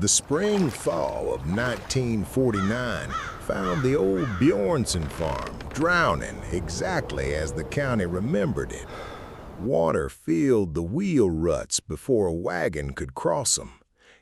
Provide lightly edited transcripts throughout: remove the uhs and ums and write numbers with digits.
The spring-fall of 1949 found the old Bjornson farm drowning exactly as the county remembered it. Water filled the wheel ruts before a wagon could cross them.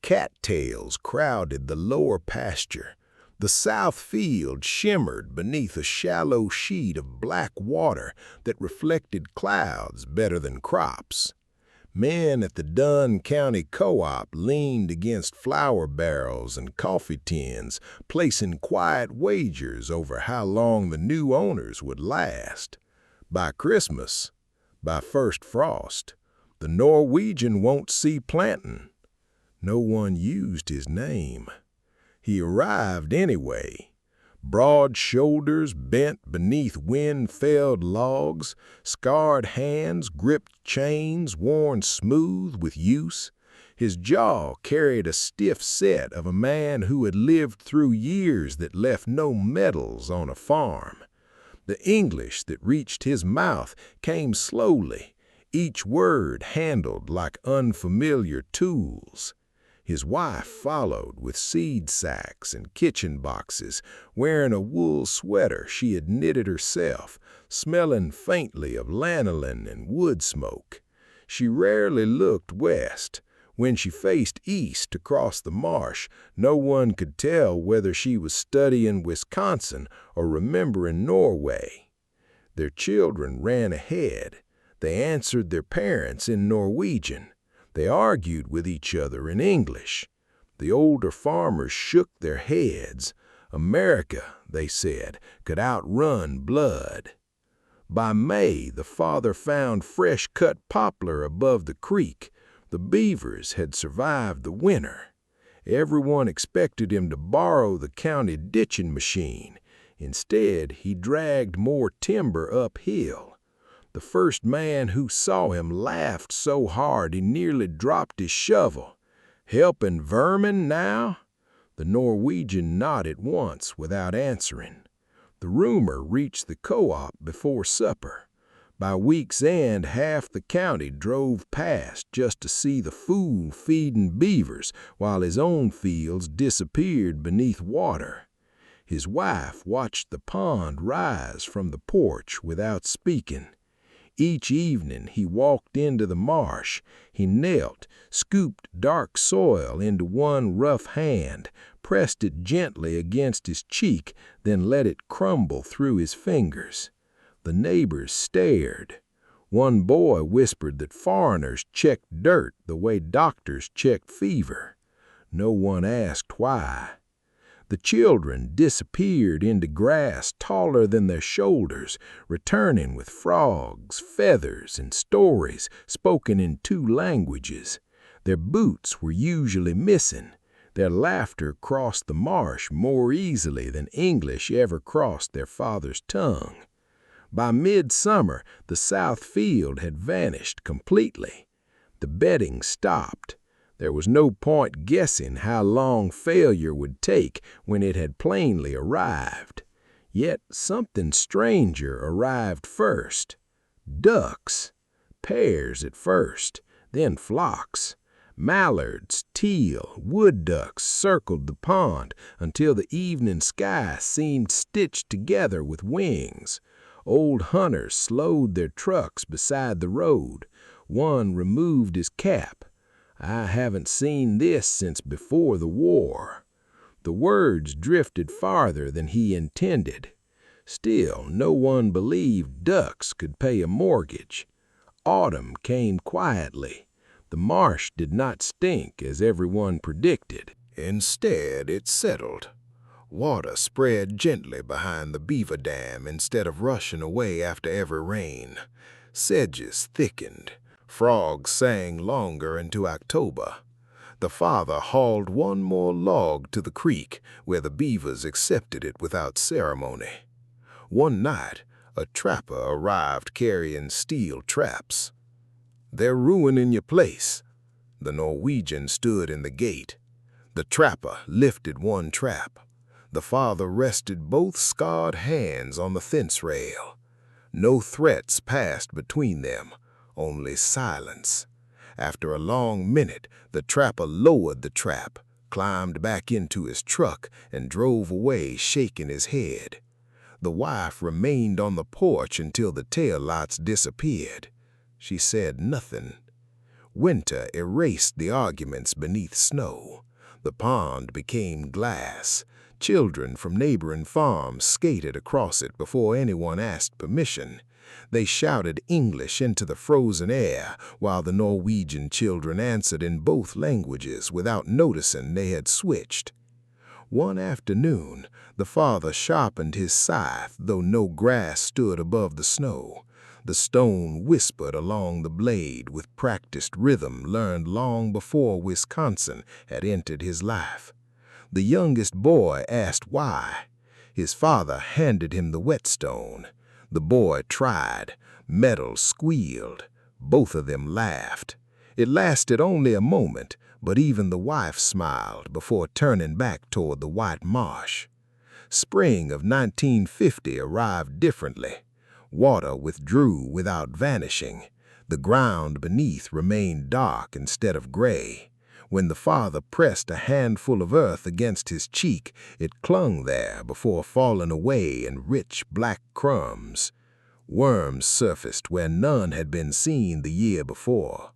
Cattails crowded the lower pasture. The south field shimmered beneath a shallow sheet of black water that reflected clouds better than crops. Men at the Dunn County Co-op leaned against flour barrels and coffee tins, placing quiet wagers over how long the new owners would last. By Christmas, by first frost, the Norwegian won't see planting. No one used his name. He arrived anyway. Broad shoulders bent beneath wind-felled logs, scarred hands gripped chains worn smooth with use. His jaw carried a stiff set of a man who had lived through years that left no medals on a farm. The English that reached his mouth came slowly, each word handled like unfamiliar tools. His wife followed with seed sacks and kitchen boxes, wearing a wool sweater she had knitted herself, smelling faintly of lanolin and wood smoke. She rarely looked west. When she faced east across the marsh, no one could tell whether she was studying Wisconsin or remembering Norway. Their children ran ahead. They answered their parents in Norwegian. They argued with each other in English. The older farmers shook their heads. America, they said, could outrun blood. By May, the father found fresh-cut poplar above the creek. The beavers had survived the winter. Everyone expected him to borrow the county ditching machine. Instead, he dragged more timber uphill. The first man who saw him laughed so hard he nearly dropped his shovel. "Helping vermin now?" The Norwegian nodded once without answering. The rumor reached the co-op before supper. By week's end, half the county drove past just to see the fool feeding beavers while his own fields disappeared beneath water. His wife watched the pond rise from the porch without speaking. Each evening he walked into the marsh. He knelt, scooped dark soil into one rough hand, pressed it gently against his cheek, then let it crumble through his fingers. The neighbors stared. One boy whispered that foreigners checked dirt the way doctors check fever. No one asked why. The children disappeared into grass taller than their shoulders, returning with frogs, feathers, and stories spoken in two languages. Their boots were usually missing. Their laughter crossed the marsh more easily than English ever crossed their father's tongue. By midsummer, the south field had vanished completely. The betting stopped. There was no point guessing how long failure would take when it had plainly arrived. Yet something stranger arrived first. Ducks. Pairs at first, then flocks. Mallards, teal, wood ducks circled the pond until the evening sky seemed stitched together with wings. Old hunters slowed their trucks beside the road. One removed his cap. "I haven't seen this since before the war." The words drifted farther than he intended. Still, no one believed ducks could pay a mortgage. Autumn came quietly. The marsh did not stink as everyone predicted. Instead, it settled. Water spread gently behind the beaver dam instead of rushing away after every rain. Sedges thickened. Frogs sang longer into October. The father hauled one more log to the creek, where the beavers accepted it without ceremony. One night, a trapper arrived carrying steel traps. "They're ruining your place." The Norwegian stood in the gate. The trapper lifted one trap. The father rested both scarred hands on the fence rail. No threats passed between them. Only silence. After a long minute, the trapper lowered the trap, climbed back into his truck and drove away, shaking his head. The wife remained on the porch until the taillights disappeared. She said nothing. Winter erased the arguments beneath snow. The pond became glass. Children from neighboring farms skated across it before anyone asked permission. They shouted English into the frozen air, while the Norwegian children answered in both languages without noticing they had switched. One afternoon, the father sharpened his scythe, though no grass stood above the snow. The stone whispered along the blade with practiced rhythm learned long before Wisconsin had entered his life. The youngest boy asked why. His father handed him the whetstone. The boy tried. Metal squealed. Both of them laughed. It lasted only a moment, but even the wife smiled before turning back toward the white marsh. Spring of 1950 arrived differently. Water withdrew without vanishing. The ground beneath remained dark instead of gray. When the father pressed a handful of earth against his cheek, it clung there before falling away in rich black crumbs. Worms surfaced where none had been seen the year before.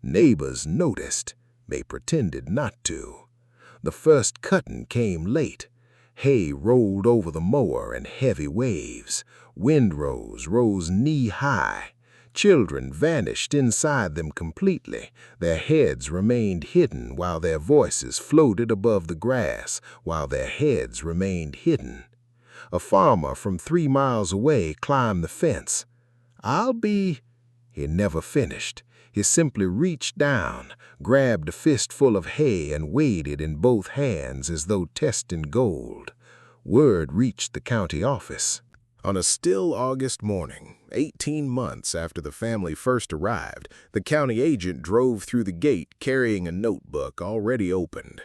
Neighbors noticed. They pretended not to. The first cutting came late. Hay rolled over the mower in heavy waves. Windrows rose knee-high. Children vanished inside them completely. Their heads remained hidden while their voices floated above the grass, while their heads remained hidden. A farmer from 3 miles away climbed the fence. He never finished. He simply reached down, grabbed a fistful of hay and weighed it in both hands as though testing gold. Word reached the county office. On a still August morning, 18 months after the family first arrived, the county agent drove through the gate carrying a notebook already opened.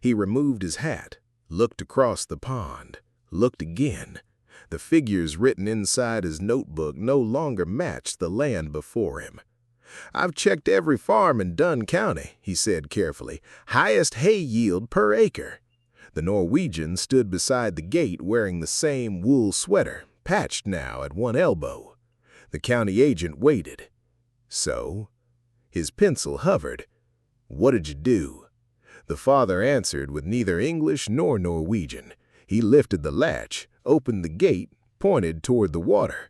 He removed his hat, looked across the pond, looked again. The figures written inside his notebook no longer matched the land before him. "I've checked every farm in Dunn County," he said carefully. "Highest hay yield per acre." The Norwegian stood beside the gate wearing the same wool sweater, patched now at one elbow. The county agent waited. "So?" His pencil hovered. "What did you do?" The father answered with neither English nor Norwegian. He lifted the latch, opened the gate, pointed toward the water.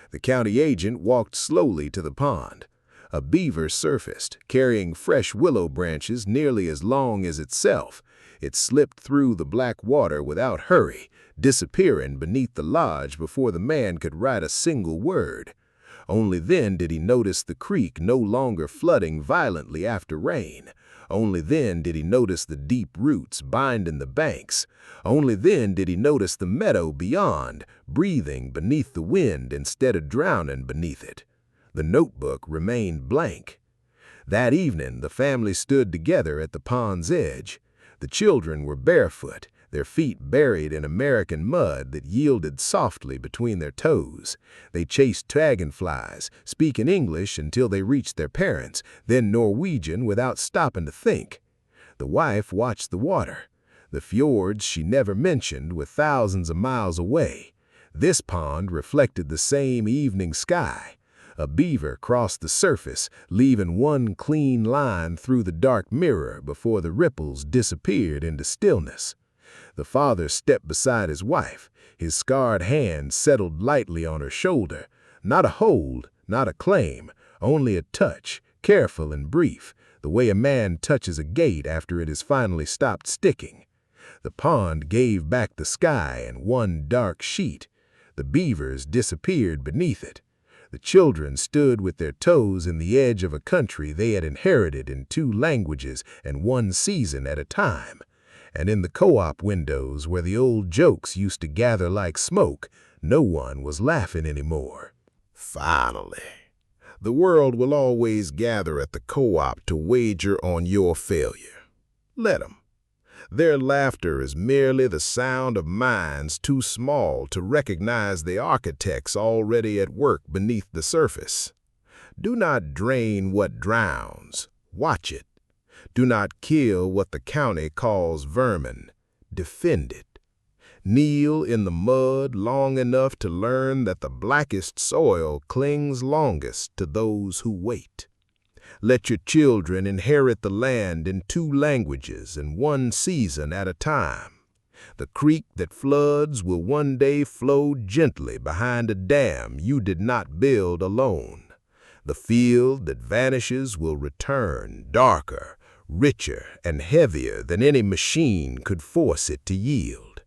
The county agent walked slowly to the pond. A beaver surfaced, carrying fresh willow branches nearly as long as itself. It slipped through the black water without hurry, disappearing beneath the lodge before the man could write a single word. Only then did he notice the creek no longer flooding violently after rain. Only then did he notice the deep roots binding the banks. Only then did he notice the meadow beyond, breathing beneath the wind instead of drowning beneath it. The notebook remained blank. That evening, the family stood together at the pond's edge. The children were barefoot, their feet buried in American mud that yielded softly between their toes. They chased dragonflies, speaking English until they reached their parents, then Norwegian without stopping to think. The wife watched the water. The fjords she never mentioned were thousands of miles away. This pond reflected the same evening sky. A beaver crossed the surface, leaving one clean line through the dark mirror before the ripples disappeared into stillness. The father stepped beside his wife. His scarred hand settled lightly on her shoulder. Not a hold, not a claim, only a touch, careful and brief, the way a man touches a gate after it has finally stopped sticking. The pond gave back the sky in one dark sheet. The beavers disappeared beneath it. The children stood with their toes in the edge of a country they had inherited in 2 languages and 1 season at a time. And in the co-op windows where the old jokes used to gather like smoke, no one was laughing anymore. Finally, the world will always gather at the co-op to wager on your failure. Let them. Their laughter is merely the sound of minds too small to recognize the architects already at work beneath the surface. Do not drain what drowns. Watch it. Do not kill what the county calls vermin. Defend it. Kneel in the mud long enough to learn that the blackest soil clings longest to those who wait. Let your children inherit the land in 2 languages and 1 season at a time. The creek that floods will one day flow gently behind a dam you did not build alone. The field that vanishes will return darker, richer, and heavier than any machine could force it to yield.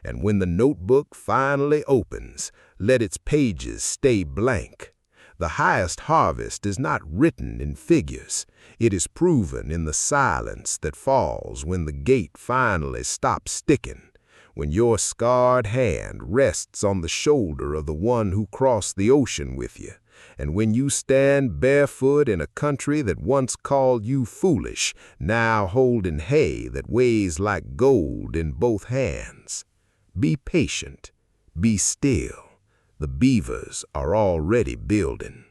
And when the notebook finally opens, let its pages stay blank. The highest harvest is not written in figures. It is proven in the silence that falls when the gate finally stops sticking, when your scarred hand rests on the shoulder of the one who crossed the ocean with you, and when you stand barefoot in a country that once called you foolish, now holding hay that weighs like gold in both hands. Be patient. Be still. The beavers are already building.